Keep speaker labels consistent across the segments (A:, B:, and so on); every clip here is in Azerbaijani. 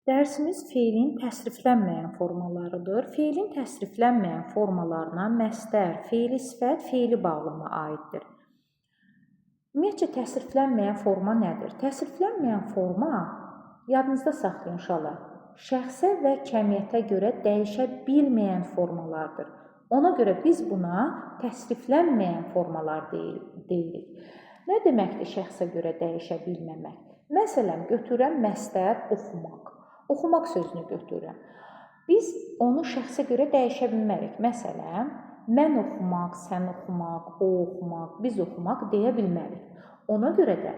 A: Dərsimiz feilin təsriflənməyən formalarıdır. Feilin təsriflənməyən formalarına məsdər, feili sifət, feili bağlama aiddir. Ümumiyyətcə, təsriflənməyən forma nədir? Təsriflənməyən forma, yadınızda saxlayın inşallah, şəxsə və kəmiyyətə görə dəyişə bilməyən formalardır. Ona görə biz buna təsriflənməyən formalar deyirik. Nə deməkdir şəxsə görə dəyişə bilməmək? Məsələn, götürəm məsdər oxumaq. Oxumaq sözünü götürürəm. Biz onu şəxsə görə dəyişə bilmərik. Məsələn, mən oxumaq, sən oxumaq, o oxumaq, biz oxumaq deyə bilmərik. Ona görə də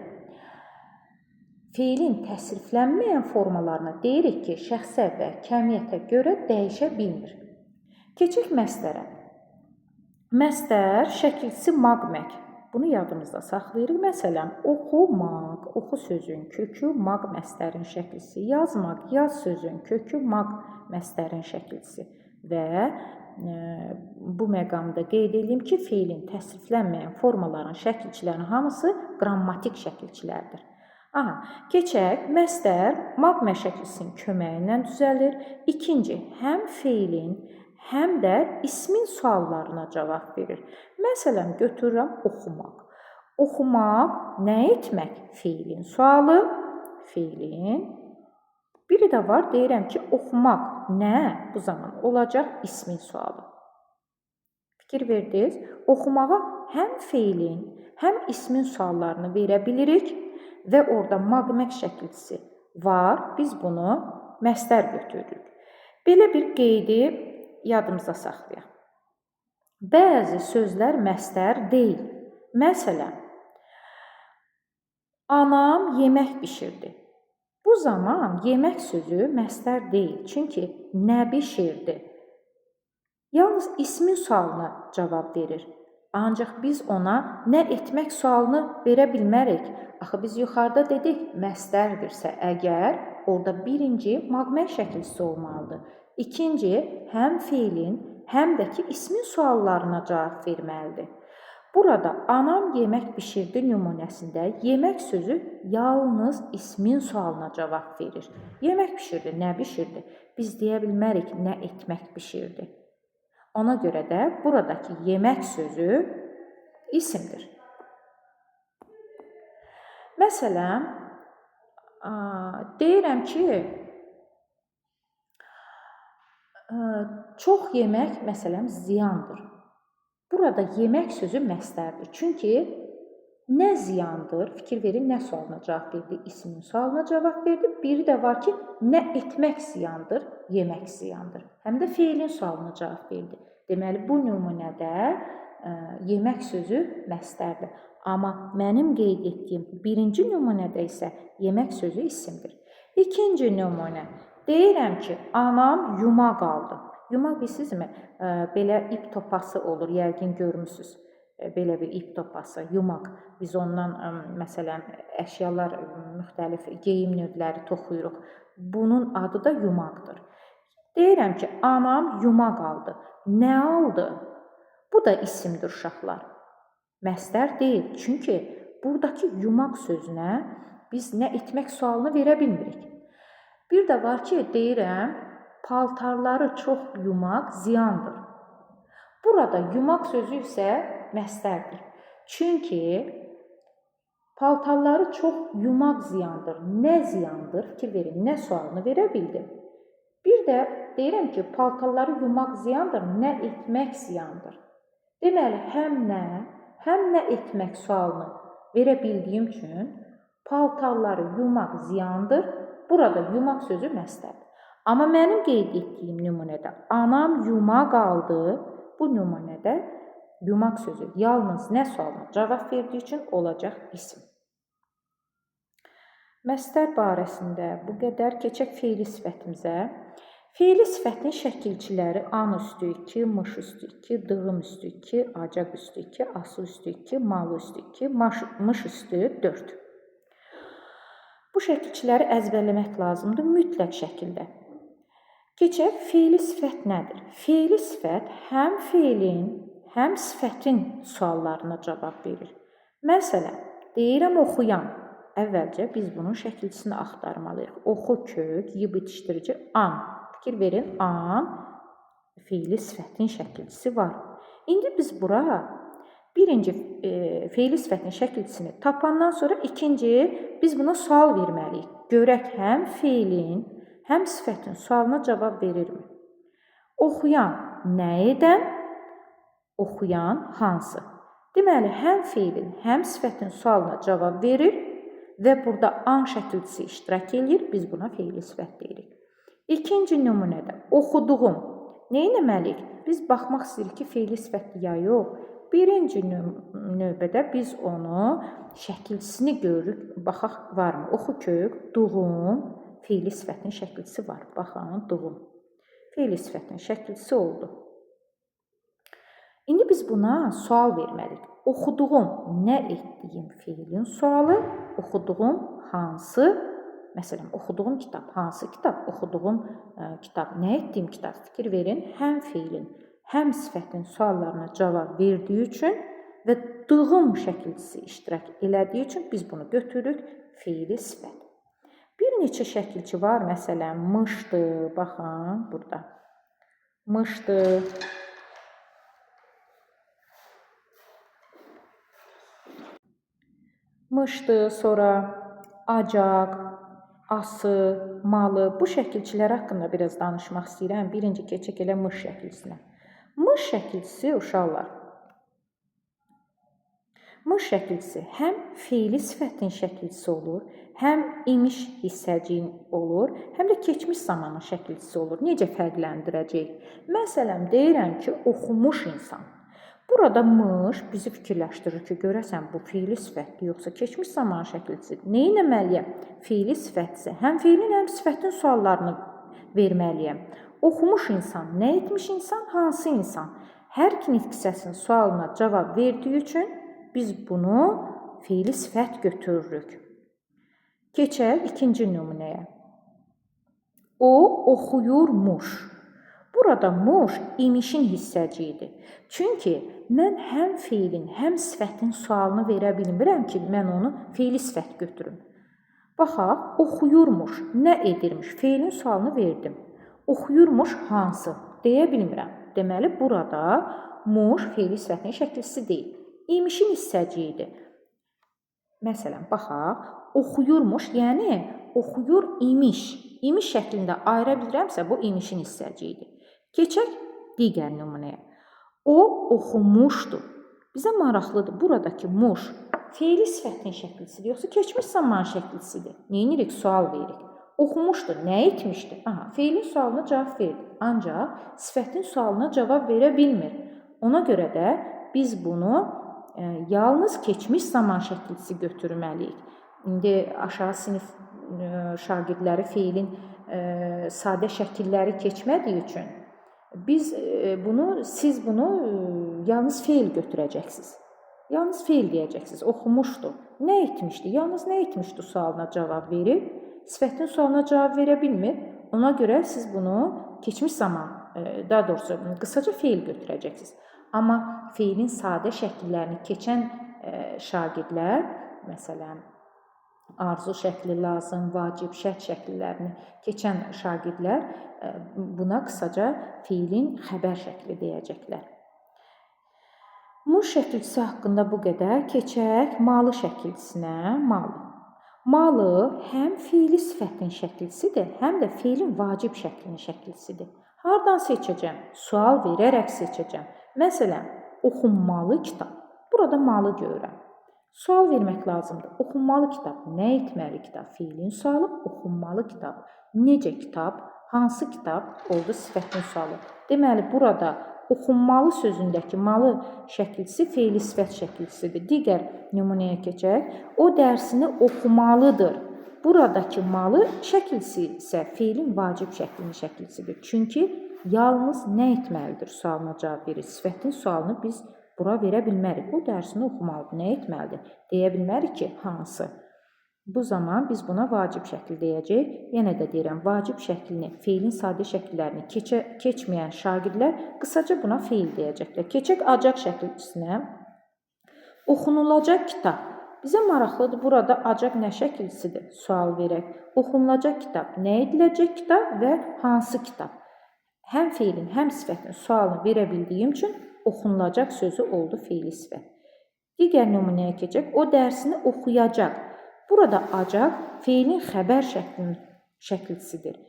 A: feilin təsriflənməyən formalarına deyirik ki, şəxsə və kəmiyyətə görə dəyişə bilmir. Keçək məsdərə. Məsdər şəkilçisi maqmək. Bunu yadımızda saxlayırıq. Məsələn, oxumaq, oxu sözün kökü maq məsdərin şəkilçisi, yazmaq, yaz sözün kökü maq məsdərin şəkilçisi və bu məqamda qeyd edeyim ki, feilin təsriflənməyən formaların şəkilçilərinin hamısı qrammatik şəkilçilərdir. Keçək, məsdər maqmə şəkilçisinin köməyi ilə düzəlir. İkinci, həm feilin, həm də ismin suallarına cavab verir. Məsələn, götürürəm oxumaq. Oxumaq nə etmək? Feilin sualı, feilin. Biri də var, deyirəm ki, oxumaq nə? Bu zaman olacaq ismin sualı. Fikir verdiniz? Oxumağa həm feilin, həm ismin suallarını verə bilirik və orada maqmək şəkilçisi var. Biz bunu məsdər götürürük. Belə bir qeydi yadımıza saxlayaq. Bəzi sözlər məsdər deyil. Məsələn, anam yemək bişirdi. Bu zaman yemək sözü məsdər deyil. Çünki nə bişirdi? Yalnız ismin sualına cavab verir. Ancaq biz ona nə etmək sualını verə bilmərik. Axı biz yuxarıda dedik, məsdərdirsə əgər, orada birinci maqmək şəkilçisi olmalıdır. İkinci, həm feilin, həm də ki, ismin suallarına cavab verməlidir. Burada anam yemək bişirdi nümunəsində yemək sözü yalnız ismin sualına cavab verir. Yemək bişirdi, nə bişirdi? Biz deyə bilmərik, nə etmək bişirdi. Ona görə də buradakı yemək sözü isimdir. Məsələn, deyirəm ki, çox yemək, məsələn, ziyandır. Burada yemək sözü məsdərdir. Çünki nə ziyandır? Fikir verin, nə sualına cavab verdi? İsmin sualına cavab verdi. Biri də var ki, nə etmək ziyandır? Yemək ziyandır. Həm də feilin sualına cavab verdi. Deməli, bu nümunədə yemək sözü məsdərdir. Amma mənim qeyd etdiyim birinci nümunədə isə yemək sözü isimdir. İkinci nümunə. Deyirəm ki, anam yumaq aldı. Yumaq bilirsinizmi? Belə ip topası olur, yəqin görmüsünüz. Belə bir ip topası, yumaq. Biz ondan, məsələn, əşyalar, müxtəlif geyim növləri toxuyuruq. Bunun adı da yumaqdır. Deyirəm ki, anam yumaq aldı. Nə aldı? Bu da isimdir uşaqlar. Məsdər deyil. Çünki buradakı yumaq sözünə biz nə etmək sualını verə bilmirik. Bir də var ki, deyirəm, paltarları çox yumaq ziyandır. Burada yumaq sözü isə məsdərdir. Çünki paltarları çox yumaq ziyandır. Nə ziyandır? Fikir verin, nə sualını verə bildim. Bir də deyirəm ki, paltarları yumaq ziyandır, nə etmək ziyandır. Deməli, həm nə etmək sualını verə bildiyim üçün paltarları yumaq ziyandır. Burada yumaq sözü məsdərdir. Amma mənim qeyd etdiyim nümunədə anam yumaq aldı. Bu nümunədə yumaq sözü yalnız nə sualına cavab verdiyi üçün olacaq isim. Məsdər barəsində bu qədər. Keçək feili sifətimizə. Feili sifətin şəkilçiləri an üstü 2, mış üstü 2, dığım üstü 2, acaq üstü 2, ası üstü 2, malı üstü 2, mış üstü 4. Bu şəkilçiləri əzbərləmək lazımdır mütləq şəkildə. Keçək, feili sifət nədir? Feili sifət həm feilin, həm sifətin suallarına cavab verir. Məsələn, deyirəm oxuyan. əvvəlcə biz bunun şəkilçisini axtarmalıyıq. Oxu kök, y bitişdirici an. Fikir verin, an fiili sifətin şəkilçisi var. İndi biz bura birinci fiili sifətin şəkilçisini tapandan sonra ikinci biz buna sual verməliyik. Görək həm fiilin, həm sifətin sualına cavab verirmi? Oxuyan nə edən? Oxuyan hansı? Deməli, həm fiilin, həm sifətin sualına cavab verir və burada an şəkilçisi iştirak edir. Biz buna fiili sifət deyirik. İkinci nümunədə oxuduğum. Nə etməliyik? Biz baxmaq istəyirik ki, fiili sifətli ya yox. Birinci növbədə biz onu şəkilçisini görürük. Baxaq varmı? Oxu kök,duğum, fiili sifətin şəkilçisi var. Baxın,duğum. Fiili sifətin şəkilçisi oldu. İndi biz buna sual verməliyik. Oxuduğum nə etdiyim fiilin sualı, oxuduğum hansı, məsələn, oxuduğum kitab, hansı kitab, oxuduğum kitab, nə etdiyim kitab, fikir verin, həm fiilin, həm sifətin suallarına cavab verdiyi üçün və dığım şəkilçisi iştirak elədiyi üçün biz bunu götürürük fiili sifət. Bir neçə şəkilçi var, məsələn, mışdı, baxın, burada. Mışdı. Mışdı, sonra acaq, ası, malı. Bu şəkilçilər haqqında biraz danışmaq istəyirəm. Birinci keçək elə mış şəkilçisinə. Mış şəkilçisi uşaqlar. Mış şəkilçisi həm fiili sifətin şəkilçisi olur, həm imiş hissəciyin olur, həm də keçmiş zamanın şəkilçisi olur. Necə fərqləndirəcəyik? Məsələn, deyirəm ki, oxumuş insan. Burada mış bizi fikirləşdirir ki, görəsən bu fiili sifətdir, yoxsa keçmiş zaman şəkilçisidir. Nə etməliyəm? Fiili sifətsə, həm fiilin, həm sifətin suallarını verməliyəm. Oxumuş insan, nə etmiş insan, hansı insan? Hər iki nitq hissəsinin sualına cavab verdiyi üçün biz bunu fiili sifət götürürük. Keçək ikinci nümunəyə. O oxuyurmuş. Burada muş imişin hissəciyidir. Çünki mən həm fiilin, həm sifətin sualını verə bilmirəm ki, mən onu fiili sifət götürüm. Baxaq, oxuyurmuş, nə edirmiş? Fiilin sualını verdim. Oxuyurmuş hansı? Deyə bilmirəm. Deməli, burada muş fiili sifətin şəkilçisi deyil. İmişin hissəciyidir. Məsələn, baxaq, oxuyurmuş, yəni oxuyur imiş. İmiş şəklində ayıra bilirəmsə, bu imişin hissəciyidir. Keçək digər nümunəyə. O oxumuşdu. Bizə maraqlıdır. Buradakı muş fiili sifətin şəkilçisidir, yoxsa keçmiş zaman şəkilçisidir? Neyinirik? Sual veririk. Oxumuşdu. Nə etmişdi? Aha, fiilin sualına cavab verdi. Ancaq sifətin sualına cavab verə bilmir. Ona görə də biz bunu yalnız keçmiş zaman şəkilçisi götürməliyik. İndi aşağı sinif şagirdləri fiilin sadə şəkilləri keçmədiyi üçün siz bunu yalnız feil götürəcəksiniz. Yalnız feil deyəcəksiniz. Oxumuşdu. Nə etmişdi? Yalnız nə etmişdi sualına cavab verir. Sifətin sualına cavab verə bilmir. Ona görə siz bunu keçmiş zaman, daha doğrusu qısaca feil götürəcəksiniz. Amma feilin sadə şəkillərini keçən şagirdlər, məsələn, arzu şəkli lazım, vacib, şərt şəkillərini keçən şagirdlər buna qısaca fiilin xəbər şəkli deyəcəklər. Muş şəkilçisi haqqında bu qədər. Keçək malı şəkilçisinə. Malı. Malı həm fiili sifətin şəkilçisidir, həm də fiilin vacib şəklinin şəkilçisidir. Hardan seçəcəm? Sual verərək seçəcəm. Məsələn, oxunmalı kitab. Burada malı görürəm. Sual vermək lazımdır. Oxunmalı kitab. Nə etməli kitab? Fiilin sualı. Oxunmalı kitab. Necə kitab? Hansı kitab? Oldu sifətin sualı. Deməli, burada oxunmalı sözündəki malı şəkilçisi fiili sifət şəkilçisidir. Digər nümunəyə keçək. O dərsini oxumalıdır. Buradakı malı şəkilçisi isə fiilin vacib şəklinin şəkilçisidir. Çünki yalnız nə etməlidir sualına cavab verir. Sifətin sualını biz bura verə bilmərik. O dərsini oxumalıdır. Nə etməlidir? Deyə bilmərik ki, hansı? Bu zaman biz buna vacib şəkil deyəcəyik. Yenə də deyirəm, vacib şəklini, feilin sadə şəkillərini keçməyən şagirdlər qısaca buna feil deyəcəklər. Keçək acaq şəkilçisinə. Oxunulacaq kitab. Bizə maraqlıdır burada acaq nə şəkilsidir? Sual verək. Oxunulacaq kitab nə ediləcək kitab və hansı kitab? Həm feilin, həm sifətin sualını verə bildiyim üçün oxunulacaq sözü oldu feili sifət. Digər nümunəyə keçək. O dərsini oxuyacaq. Burada acaq feilin xəbər şəkilsidir.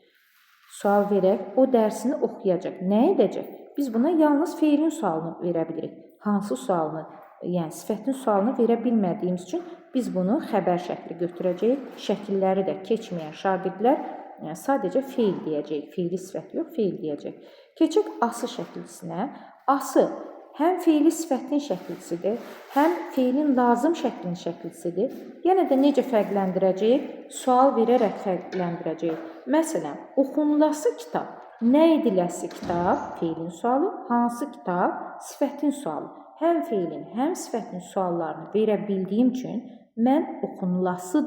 A: Sual verək. O dərsini oxuyacaq. Nə edəcək? Biz buna yalnız feilin sualını verə bilirik. Hansı sualını, yəni sifətin sualını verə bilmədiyimiz üçün biz bunu xəbər şəkli götürəcəyik. Şəkilləri də keçməyən şagirdlər sadəcə feil deyəcək. Feili sifət yox, feil deyəcək. Keçək ası şəkilsinə. Ası həm feili sifətin şəkilsidir, həm feilin lazım şəklinin şəkilsidir. Yenə də necə fərqləndirəcəyik? Sual verərək fərqləndirəcəyik. Məsələn, oxunulası kitab, nə ediləsi kitab, feilin sualı, hansı kitab, sifətin sualı. Həm feilin, həm sifətin suallarını verə bildiyim üçün mən oxunulası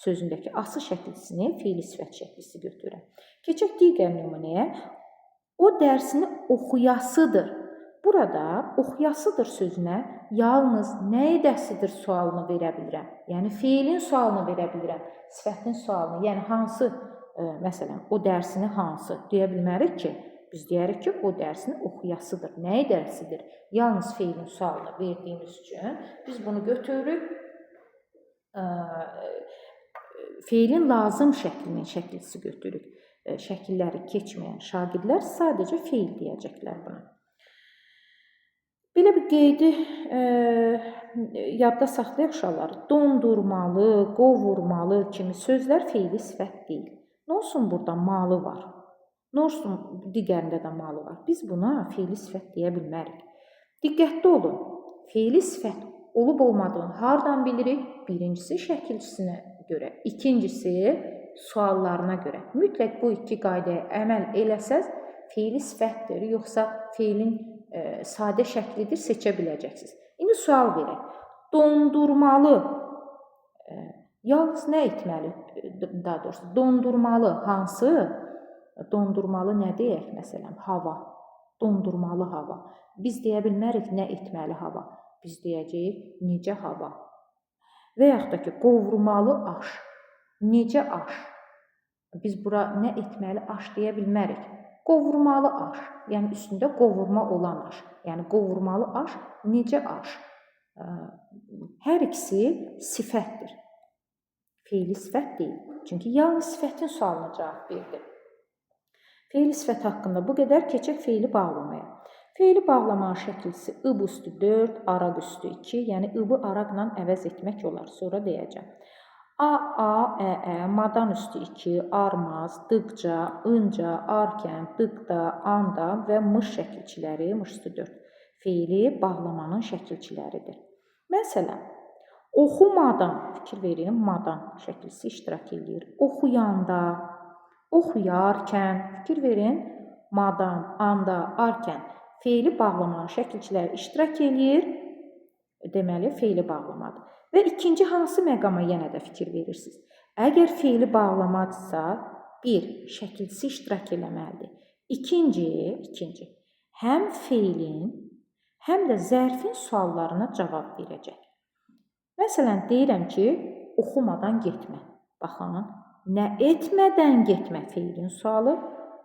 A: sözündəki ası şəkilsini feili sifət şəklisi götürürəm. Keçək digər nümunəyə. O dərsini oxuyasıdır. Burada oxuyasıdır sözünə yalnız nə edəsidir sualını verə bilirəm. Yəni feilin sualını verə bilirəm. Sifətin sualını, yəni hansı, məsələn, o dərsini hansı deyə bilmərik ki, biz deyərik ki, o dərsini oxuyasıdır. Nə edəsidir? Yalnız feilin sualını verdiyimiz üçün biz bunu götürürük. Feilin lazım şəklinin şəkilsi götürürük. Şəkilləri keçməyən şagirdlər sadəcə feil deyəcəklər buna. Belə bir qeydi yadda saxlayaq uşaqlar. Dondurmalı, qovurmalı kimi sözlər feili sifət deyil. Nə olsun burada malı var? Nə olsun digərində də malı var? Biz buna feili sifət deyə bilmərik. Diqqətli olun. Feili sifət olub-olmadığını hardan bilirik? Birincisi şəkilçisinə görə, ikincisi suallarına görə. Mütləq bu iki qaydaya əməl eləsəz, feili sifətdir, yoxsa feilin sadə şəklidir seçə biləcəksiniz. İndi sual verək. Dondurmalı, yalnız nə etməli? Daha doğrusu, dondurmalı hansı? Dondurmalı nə deyək? Məsələn, hava. Dondurmalı hava. Biz deyə bilmərik nə etməli hava. Biz deyəcəyik necə hava. Və yaxud da ki, qovurmalı aş. Necə aş? Biz bura nə etməli aş deyə bilmərik. Qovurmalı aş, yəni üstündə qovurma olan aş. Yəni qovurmalı aş, necə aş? Hər ikisi sifətdir. Feili sifət deyil. Çünki yalnız sifətin sualına cavab verdi. Feili sifət haqqında bu qədər. Keçək feili bağlamaya. Feili bağlamanın şəkilsi ıb üstü 4, araq üstü 2, yəni ıbı araqla əvəz etmək olar. Sonra deyəcəm. A, madan üstü 2, armaz, dıqca, ınca, arkən, dıqda, anda və mış şəkilçiləri, mış üstü 4 feili bağlamanın şəkilçiləridir. Məsələn, oxumadan, fikir verin, madan şəkilsi iştirak edir. Oxuyanda, oxuyarkən, fikir verin, madan, anda, arkən feili bağlamanın şəkilçiləri iştirak edir. Deməli, feili bağlamadır. Və ikinci hansı məqama yenə də fikir verirsiniz? Əgər feili bağlamadırsa, bir, şəkilçisi iştirak eləməlidir. İkinci, həm feilin, həm də zərfin suallarına cavab verəcək. Məsələn, deyirəm ki, oxumadan getmə. Baxın, nə etmədən getmə feilin sualı,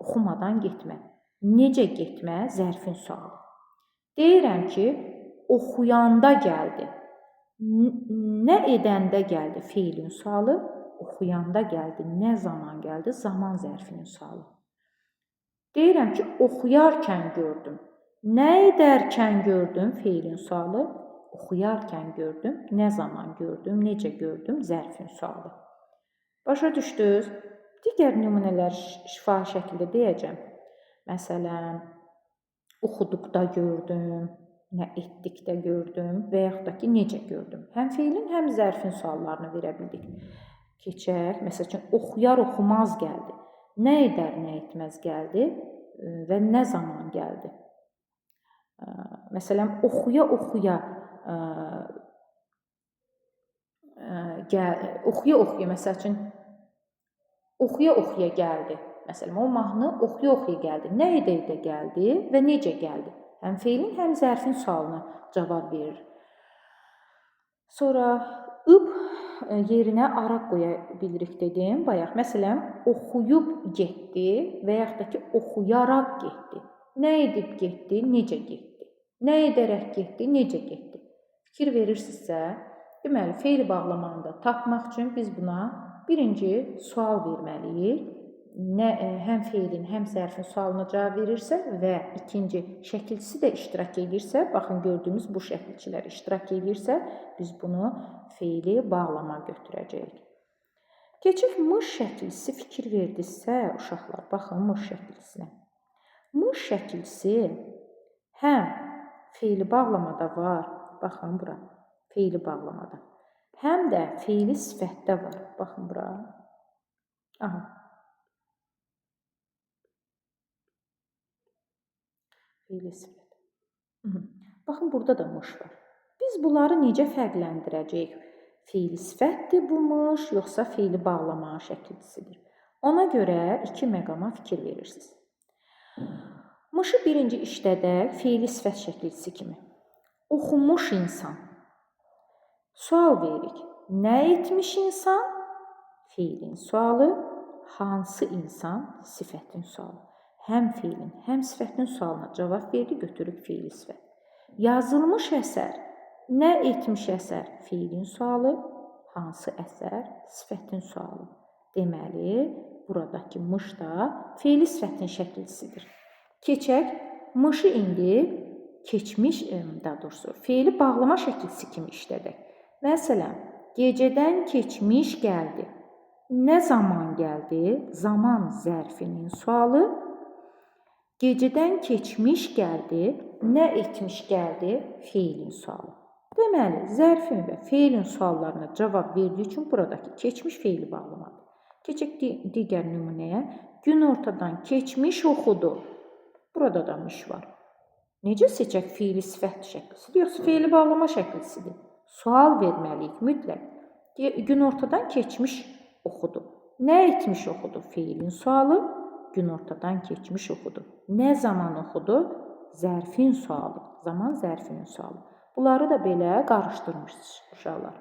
A: oxumadan getmə. Necə getmə zərfin sualı. Deyirəm ki, oxuyanda gəldi. Nə edəndə gəldi feilin sualı, oxuyanda gəldi. Nə zaman gəldi? Zaman zərfinin sualı. Deyirəm ki, oxuyarkən gördüm. Nə edərkən gördüm feilin sualı, oxuyarkən gördüm. Nə zaman gördüm, necə gördüm zərfin sualı. Başa düşdünüz? Digər nümunələr şifahi şəkildə deyəcəm. Məsələn, oxuduqda gördüm. Nə etdikdə gördüm və yaxud da ki, necə gördüm. Həm feilin, həm zərfin suallarını verə bildik. Keçək, məsəl üçün, oxuyar, oxumaz gəldi. Nə edər, nə etməz gəldi və nə zaman gəldi. Məsələn, oxuya-oxuya məsəl üçün, oxuya-oxuya gəldi. Məsələn, o mahnı oxuya-oxuya gəldi. Nə edə gəldi və necə gəldi. Həm feilin, həm zərfin sualına cavab verir. Sonra ıb yerinə araq qoya bilirik dedim bayaq. Məsələn, oxuyub getdi və yaxud da ki, oxuyaraq getdi. Nə edib getdi, necə getdi? Nə edərək getdi, necə getdi? Fikir verirsinizsə, deməli, fe'l bağlamanı da tapmaq üçün biz buna birinci sual verməliyik. Həm fe'lin, həm zərfin sualına cavab verirsə və ikinci şəkilçisi də iştirak edirsə, baxın gördüyümüz bu şəkilçilər iştirak edirsə, biz bunu fe'li bağlama götürəcəyik. Keçək mış şəkilçisi fikir verdinizsə, uşaqlar, baxın mış şəkilçisinə. Mış şəkilçisi həm fe'li bağlamada var, baxın bura, fe'li bağlamada. Həm də fe'li sifətdə var, baxın bura. Aha. Fe'li sifət. Baxın, burada da mış var. Biz bunları necə fərqləndirəcəyik? Fe'li sifətdir bu mış, yoxsa fe'li bağlama şəkilçisidir? Ona görə iki məqama fikir verirsiniz. Mışı birinci işlədək fe'li sifət şəkilçisi kimi. Oxumuş insan. Sual veririk. Nə etmiş insan? Fe'lin sualı. Hansı insan? Sifətin sualı. Həm fe'lin, həm sifətin sualına cavab verdi, götürük fe'li sifət. Yazılmış əsər. Nə etmiş əsər? Fe'lin sualı. Hansı əsər? Sifətin sualı. Deməli, buradakı mış da fe'li sifətin şəkilçisidir. Keçək, mışı indi keçmiş, daha doğrusu, fe'li bağlama şəkilçisi kimi işlədək. Məsələn, gecədən keçmiş gəldi. Nə zaman gəldi? Zaman zərfinin sualı. Gecədən keçmiş gəldi. Nə etmiş gəldi? Fe'lin sualı. Deməli, zərfin və fe'lin suallarına cavab verdiyi üçün buradakı keçmiş fe'li bağlamadır. Keçək digər nümunəyə. Gün ortadan keçmiş oxudu. Burada da mış var. Necə seçək fe'li sifət şəkilçisidir, yoxsa fe'li bağlama şəkilçisidir? Sual verməliyik mütləq. Gün ortadan keçmiş oxudu. Nə etmiş oxudu? Fe'lin sualı. Gün ortadan keçmiş oxudu. Nə zaman oxudu? Zərfin sualı. Zaman zərfinin sualı. Bunları da belə qarışdırmışsınız uşaqlar.